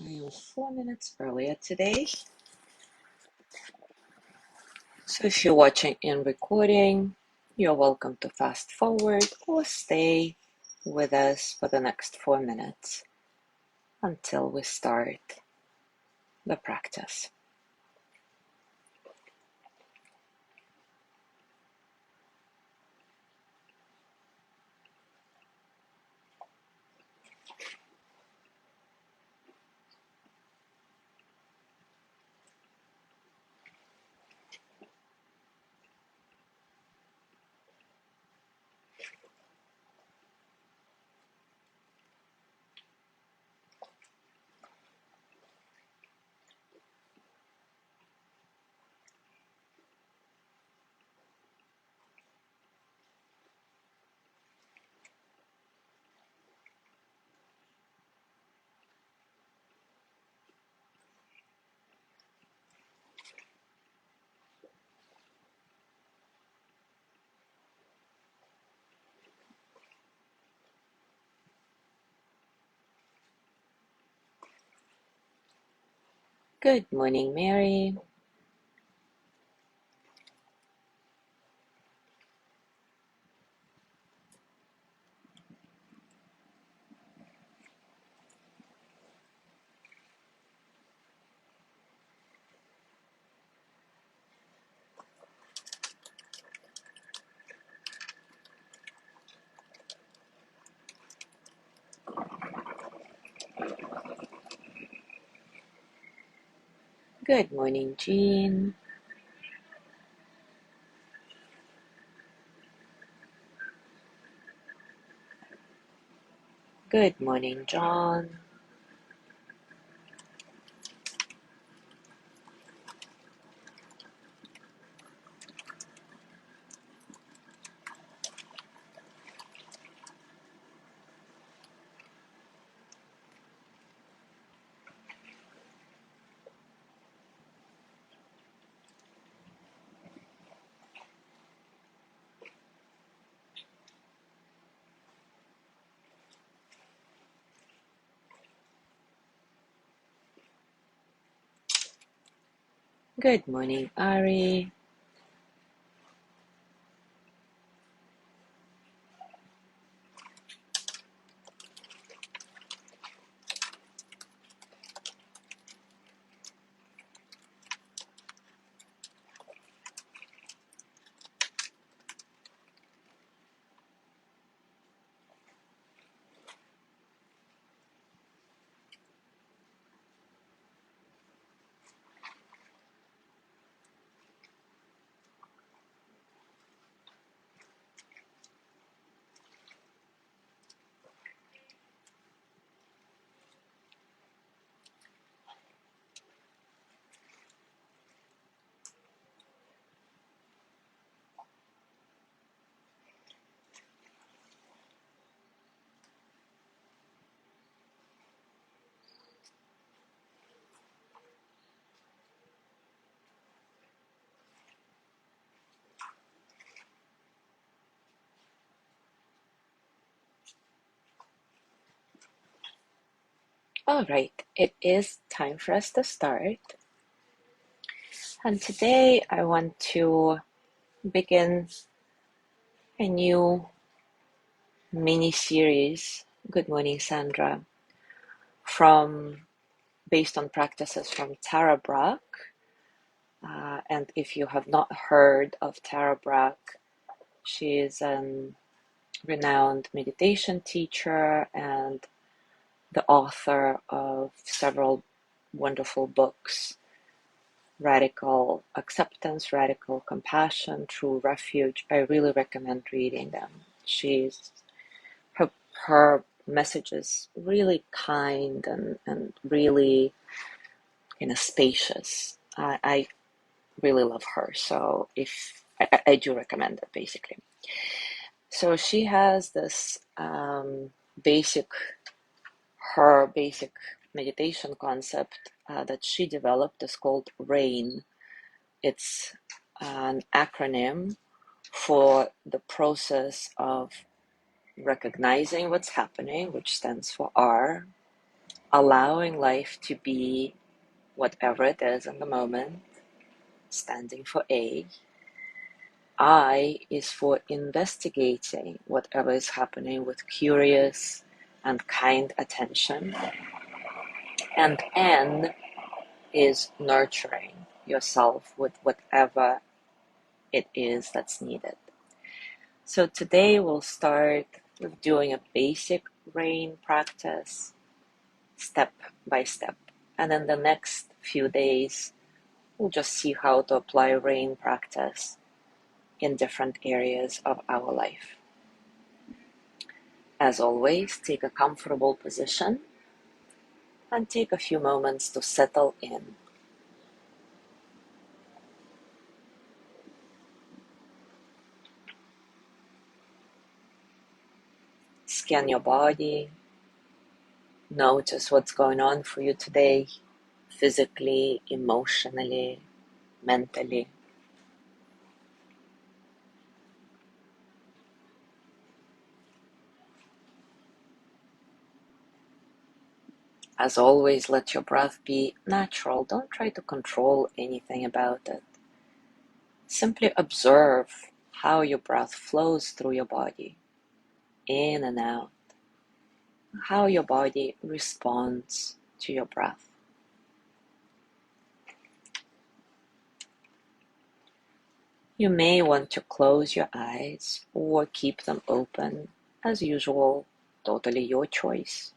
I am 4 minutes earlier today. So if you're watching in recording, you're welcome to fast forward or stay with us for the next 4 minutes until we start the practice. Good morning, Mary. Good morning, Jean. Good morning, John. Good morning, Ari. All right, it is time for us to start. And today I want to begin a new mini series. Good morning, Sandra. Based on practices from Tara Brach. And if you have not heard of Tara Brach, she is a renowned meditation teacher and the author of several wonderful books: Radical Acceptance, Radical Compassion, True Refuge. I really recommend reading them. She's her, her message is really kind and really spacious. I really love her, so if I do recommend it basically. So she has this basic her basic meditation concept that she developed is called RAIN. It's an acronym for the process of recognizing what's happening, which stands for R, allowing life to be whatever it is in the moment, standing for A. I is for investigating whatever is happening with curious and kind attention. And N is nurturing yourself with whatever it is that's needed. So today we'll start with doing a basic rain practice, step by step. And in the next few days, we'll just see how to apply rain practice in different areas of our life. As always, take a comfortable position and take a few moments to settle in. Scan your body. Notice what's going on for you today, physically, emotionally, mentally. As always, let your breath be natural. Don't try to control anything about it. Simply observe how your breath flows through your body, in and out, how your body responds to your breath. You may want to close your eyes or keep them open. As usual, totally your choice.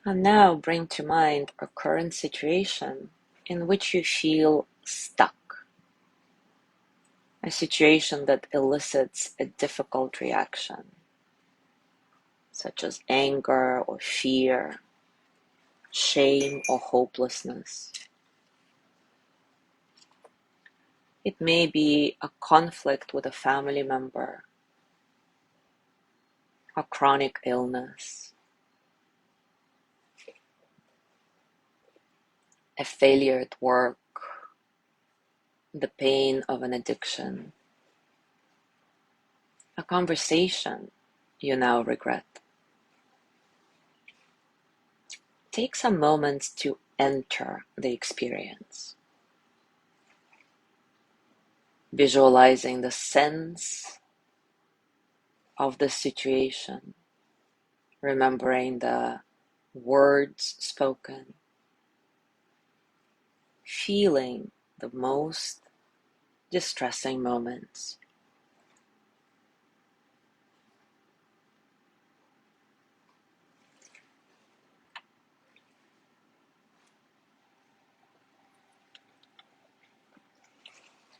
And now bring to mind a current situation in which you feel stuck, a situation that elicits a difficult reaction, such as anger or fear, shame or hopelessness. It may be a conflict with a family member, a chronic illness, a failure at work, the pain of an addiction, a conversation you now regret. Take some moments to enter the experience, visualizing the sense of the situation, remembering the words spoken, feeling the most distressing moments.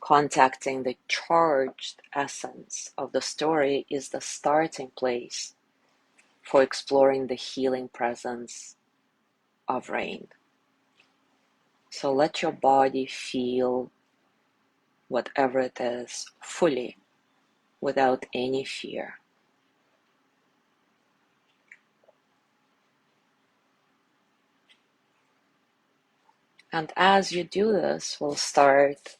Contacting the charged essence of the story is the starting place for exploring the healing presence of rain. So let your body feel whatever it is fully, without any fear. And as you do this, we'll start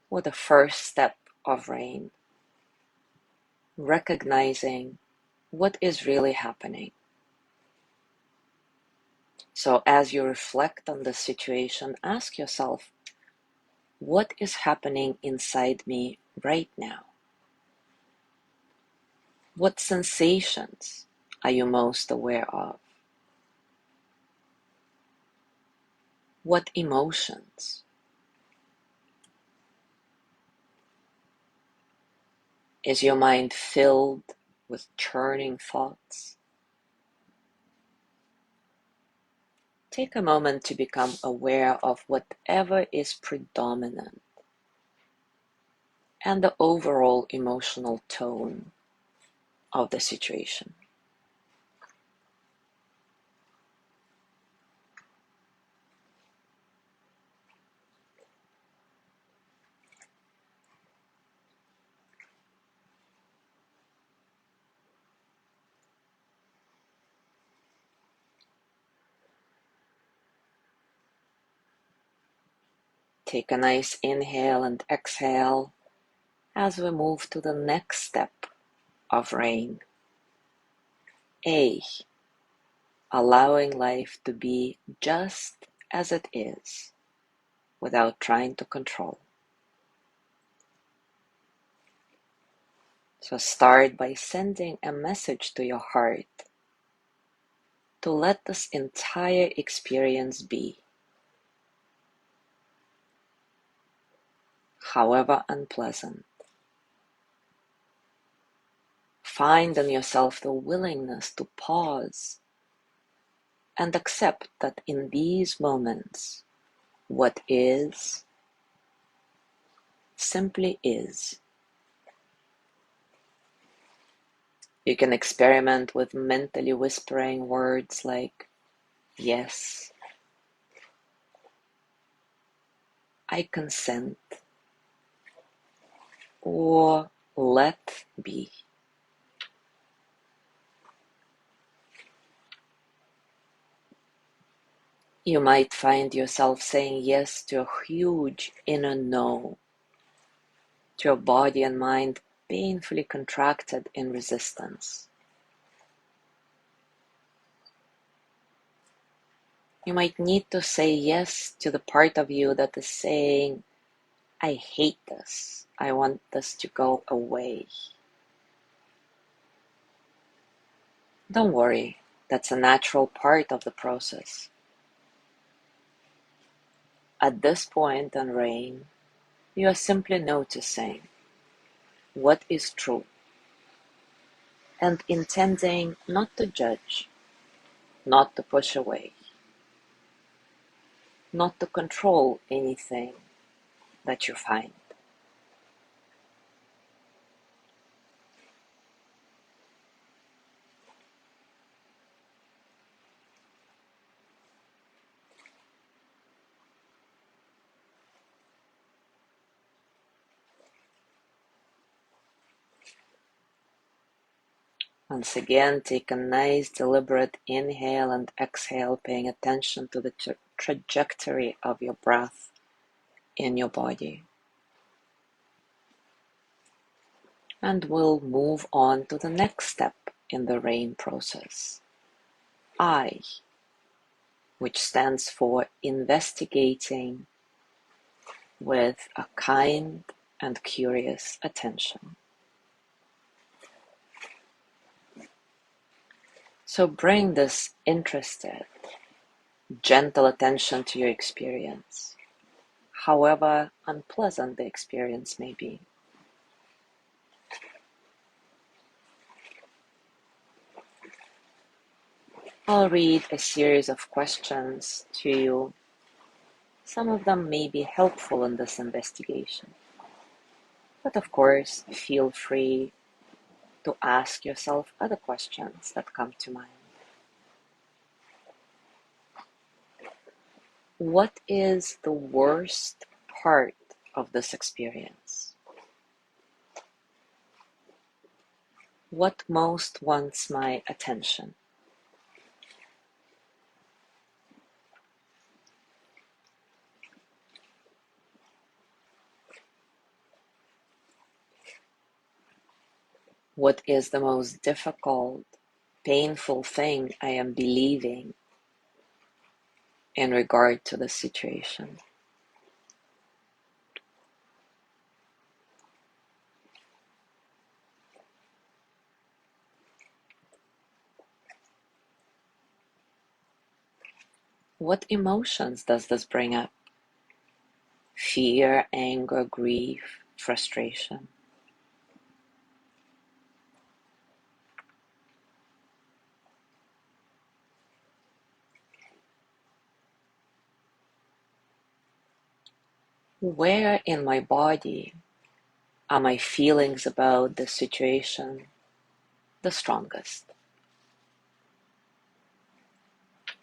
with the first step of rain, recognizing what is really happening. So as you reflect on the situation, ask yourself, what is happening inside me right now? What sensations are you most aware of? What emotions? Is your mind filled with churning thoughts? Take a moment to become aware of whatever is predominant and the overall emotional tone of the situation. Take a nice inhale and exhale as we move to the next step of rain. A. Allowing life to be just as it is, without trying to control. So start by sending a message to your heart to let this entire experience be, however unpleasant. Find in yourself the willingness to pause and accept that in these moments, what is simply is. You can experiment with mentally whispering words like, yes, I consent, or let be. You might find yourself saying yes to a huge inner no, to your body and mind painfully contracted in resistance. You might need to say yes to the part of you that is saying, I hate this. I want this to go away. Don't worry, that's a natural part of the process. At this point in rain, you are simply noticing what is true and intending not to judge, not to push away, not to control anything that you find. Once again, take a nice deliberate inhale and exhale, paying attention to the trajectory of your breath in your body. And we'll move on to the next step in the rain process. I, which stands for investigating with a kind and curious attention. So bring this interested, gentle attention to your experience, however unpleasant the experience may be. I'll read a series of questions to you. Some of them may be helpful in this investigation. But of course, feel free to ask yourself other questions that come to mind. What is the worst part of this experience? What most wants my attention? What is the most difficult, painful thing I am believing in regard to the situation? What emotions does this bring up? Fear, anger, grief, frustration. Where in my body are my feelings about the situation the strongest?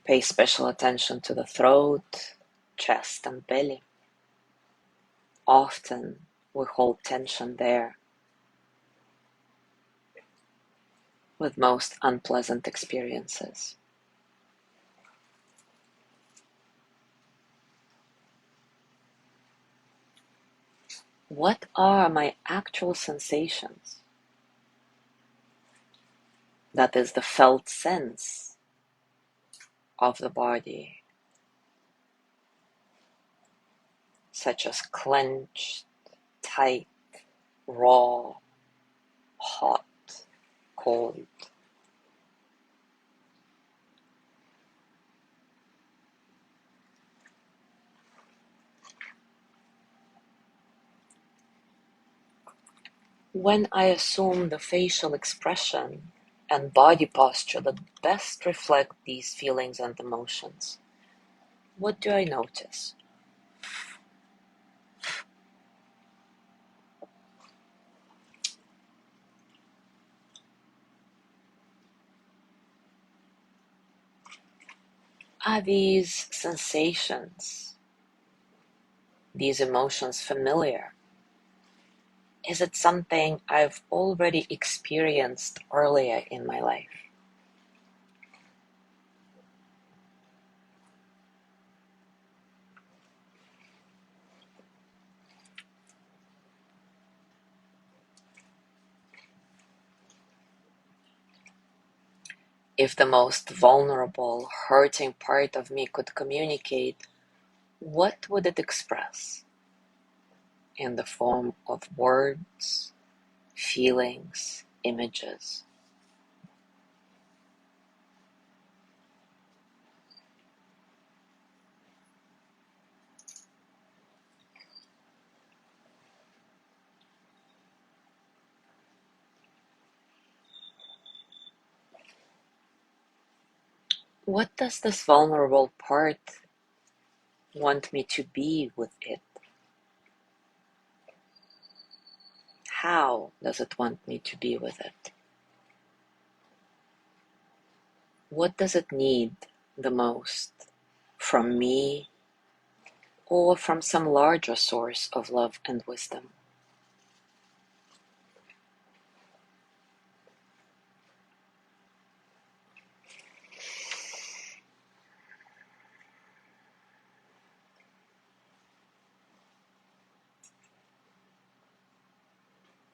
Pay special attention to the throat, chest, and belly. Often we hold tension there with most unpleasant experiences. What are my actual sensations? That is the felt sense of the body, such as clenched, tight, raw, hot, cold. When I assume the facial expression and body posture that best reflect these feelings and emotions, what do I notice? Are these sensations, these emotions familiar? Is it something I've already experienced earlier in my life? If the most vulnerable, hurting part of me could communicate, what would it express? In the form of words, feelings, images. What does this vulnerable part want me to be with it? How does it want me to be with it? What does it need the most from me or from some larger source of love and wisdom?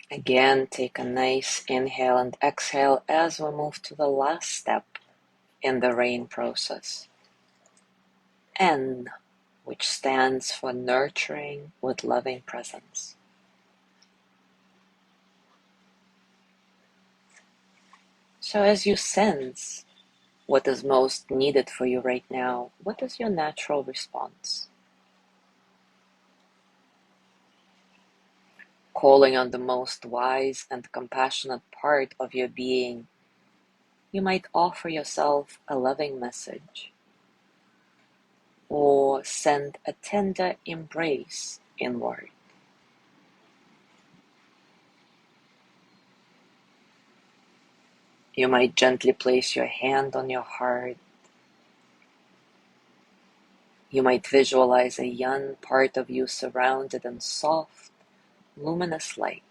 Again, take a nice inhale and exhale as we move to the last step in the RAIN process. N, which stands for nurturing with loving presence. So as you sense what is most needed for you right now, what is your natural response? Calling on the most wise and compassionate part of your being, you might offer yourself a loving message or send a tender embrace inward. You might gently place your hand on your heart. You might visualize a young part of you surrounded in soft, luminous light.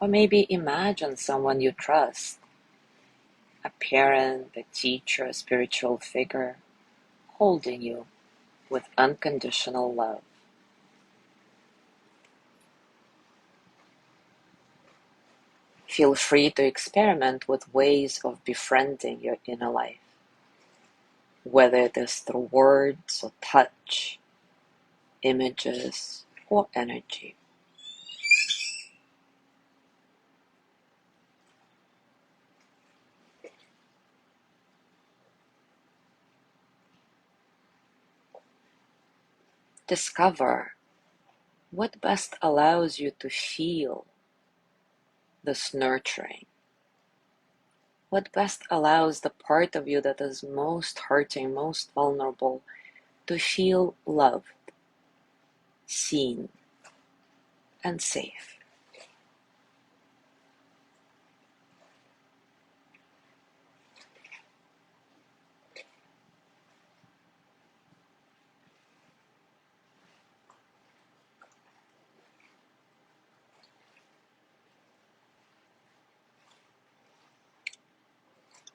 Or maybe imagine someone you trust, a parent, a teacher, a spiritual figure, holding you with unconditional love. Feel free to experiment with ways of befriending your inner life, whether it is through words or touch, images, or energy. Discover what best allows you to feel this nurturing. What best allows the part of you that is most hurting, most vulnerable, to feel loved, seen, and safe.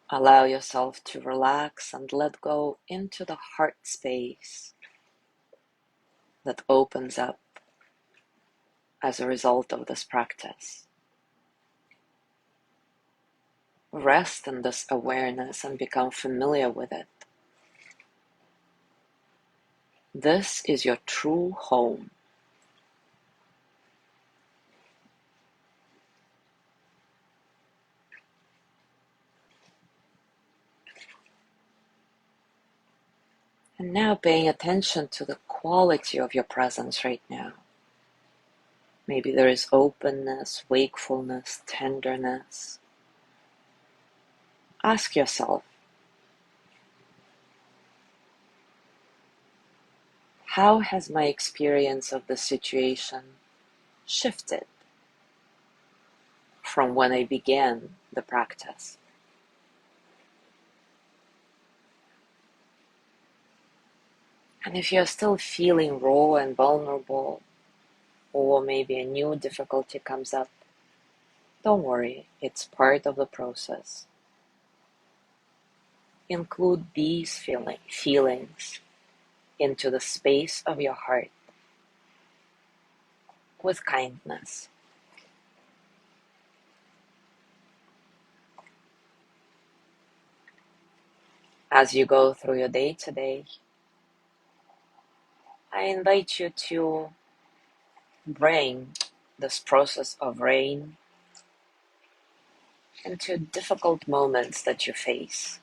Allow yourself to relax and let go into the heart space that opens up as a result of this practice. Rest in this awareness and become familiar with it. This is your true home. And now paying attention to the quality of your presence right now. Maybe there is openness, wakefulness, tenderness. Ask yourself, how has my experience of the situation shifted from when I began the practice? And if you're still feeling raw and vulnerable, or maybe a new difficulty comes up, don't worry, it's part of the process. Include these feelings into the space of your heart with kindness. As you go through your day today, I invite you to bring this process of rain into difficult moments that you face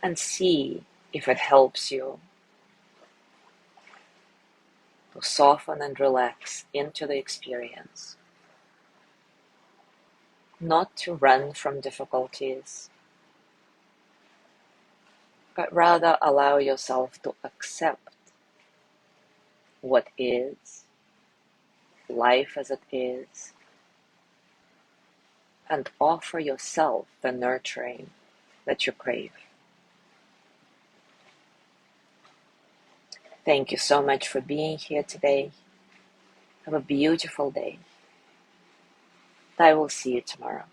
and see if it helps you to soften and relax into the experience. Not to run from difficulties, but rather allow yourself to accept what is, life as it is, and offer yourself the nurturing that you crave. Thank you so much for being here today. Have a beautiful day. I will see you tomorrow.